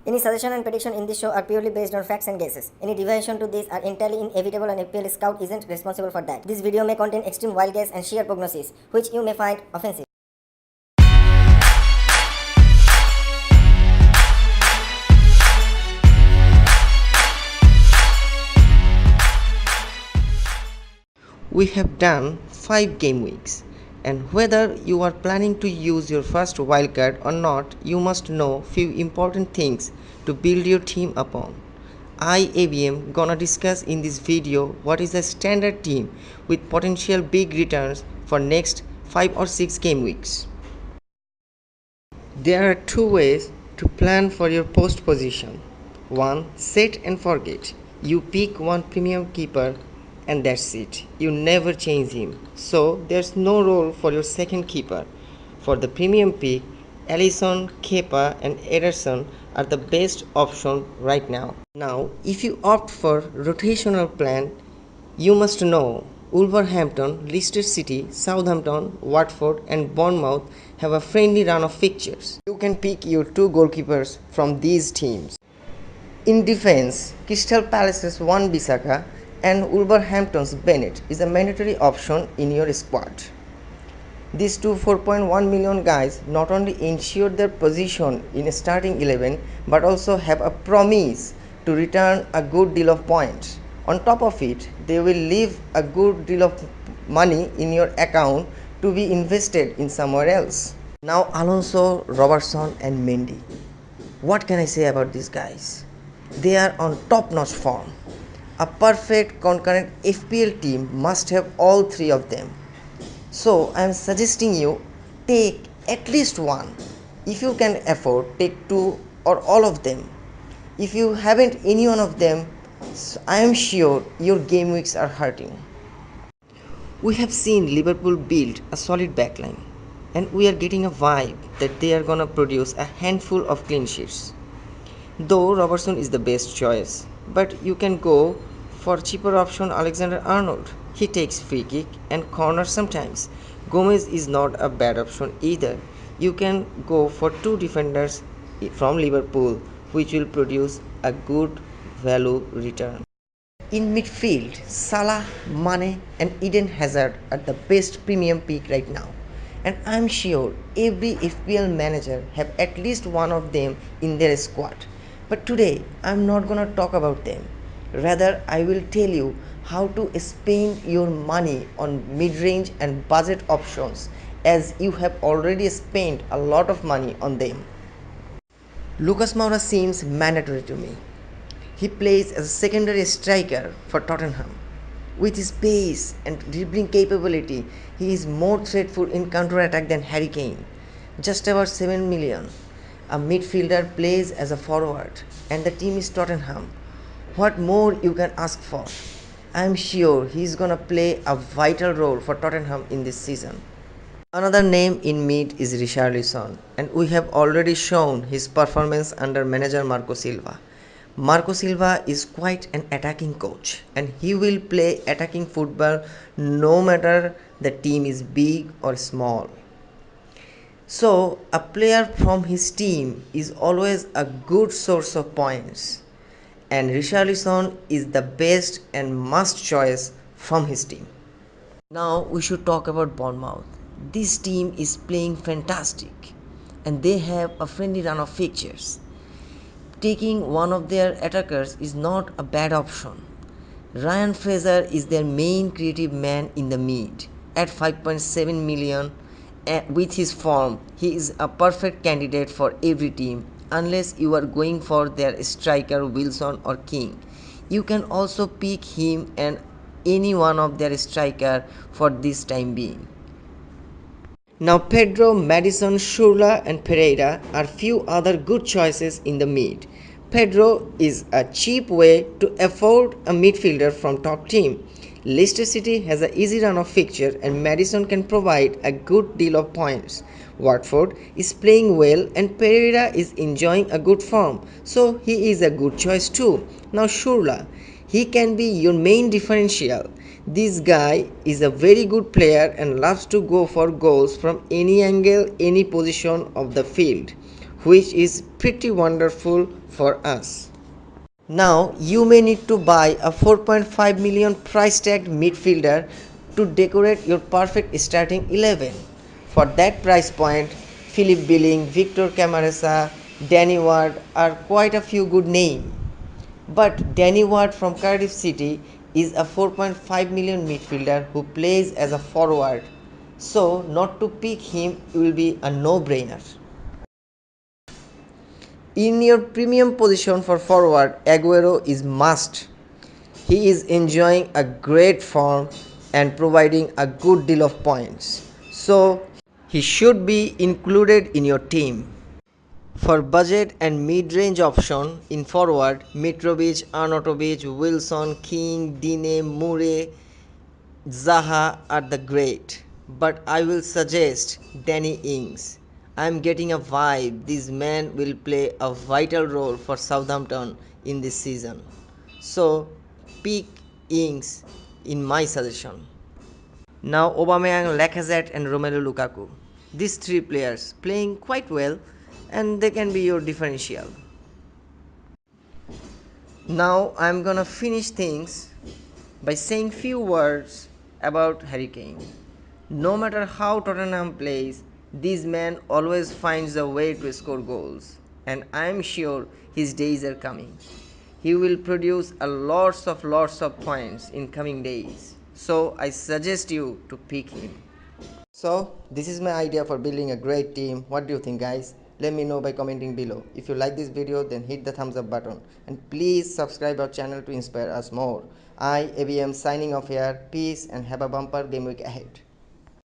Any suggestion and prediction in this show are purely based on facts and guesses. Any deviation to these are entirely inevitable and FPL Scout isn't responsible for that. This video may contain extreme wild guess and sheer prognosis, which you may find offensive. We have done 5 game weeks, and whether you are planning to use your first wildcard or not, you must know few important things to build your team upon. I ABM gonna discuss in this video what is a standard team with potential big returns for next 5 or 6 game weeks. There are 2 ways to plan for your post position. 1. Set and forget. You pick one premium keeper and that's it. You never change him. So there's no role for your second keeper. For the premium pick, Alisson, Kepa and Ederson are the best option right now. Now, if you opt for rotational plan, you must know Wolverhampton, Leicester City, Southampton, Watford and Bournemouth have a friendly run of fixtures. You can pick your 2 goalkeepers from these teams. In defense, Crystal Palace's Wan-Bissaka and Wolverhampton's Bennett is a mandatory option in your squad. These two 4.1 million guys not only ensure their position in a starting 11 but also have a promise to return a good deal of points. On top of it, they will leave a good deal of money in your account to be invested in somewhere else. Now Alonso, Robertson and Mendy. What can I say about these guys? They are on top-notch form. A perfect concurrent FPL team must have all 3 of them. So I am suggesting you take at least one. If you can afford, take 2 or all of them. If you haven't any one of them, I am sure your game weeks are hurting. We have seen Liverpool build a solid backline and we are getting a vibe that they are gonna produce a handful of clean sheets. Though Robertson is the best choice, but you can go for cheaper option Alexander-Arnold. He takes free kick and corner sometimes. Gomez is not a bad option either. You can go for 2 defenders from Liverpool which will produce a good value return. In midfield, Salah, Mane and Eden Hazard are the best premium pick right now. And I'm sure every FPL manager have at least one of them in their squad. But today I'm not gonna talk about them. Rather, I will tell you how to spend your money on mid-range and budget options as you have already spent a lot of money on them. Lucas Moura seems mandatory to me. He plays as a secondary striker for Tottenham. With his pace and dribbling capability, he is more threatful in counter-attack than Harry Kane. Just about 7 million. A midfielder plays as a forward and the team is Tottenham. What more you can ask for? I am sure he is gonna play a vital role for Tottenham in this season. Another name in mid is Richarlison and we have already shown his performance under manager Marco Silva. Marco Silva is quite an attacking coach and he will play attacking football no matter the team is big or small. So a player from his team is always a good source of points and Richarlison is the best and must choice from his team. Now we should talk about Bournemouth. This team is playing fantastic and they have a friendly run of fixtures. Taking one of their attackers is not a bad option. Ryan Fraser is their main creative man in the mid at 5.7 million. With his form, he is a perfect candidate for every team unless you are going for their striker Wilson or King. You can also pick him and any one of their striker for this time being. Now Pedro, Madison, Shurla and Pereira are few other good choices in the mid. Pedro is a cheap way to afford a midfielder from top team. Leicester City has an easy run of fixture and Madison can provide a good deal of points. Watford is playing well and Pereira is enjoying a good form, so he is a good choice too. Now Shurla, he can be your main differential. This guy is a very good player and loves to go for goals from any angle, any position of the field, which is pretty wonderful for us. Now you may need to buy a 4.5 million price tagged midfielder to decorate your perfect starting 11. For that price point, Philip Billing, Victor Camarasa, Danny Ward are quite a few good names. But Danny Ward from Cardiff City is a 4.5 million midfielder who plays as a forward. So not to pick him will be a no-brainer. In your premium position for forward, Aguero is must. He is enjoying a great form and providing a good deal of points. So he should be included in your team. For budget and mid-range option in forward, Mitrovic, Arnautovic, Wilson, King, Dine, Murray, Zaha are the great, but I will suggest Danny Ings. I am getting a vibe this man will play a vital role for Southampton in this season. So pick Ings in my suggestion. Now Aubameyang, Lacazette and Romelu Lukaku. These three players playing quite well and they can be your differential. Now I'm gonna finish things by saying few words about Harry Kane. No matter how Tottenham plays, this man always finds a way to score goals, and I am sure his days are coming. He will produce a lots of points in coming days. So I suggest you to pick him. So this is my idea for building a great team. What do you think, guys? Let me know by commenting below. If you like this video, then hit the thumbs up button and please subscribe our channel to inspire us more. I, ABM, signing off here. Peace and have a bumper game week ahead.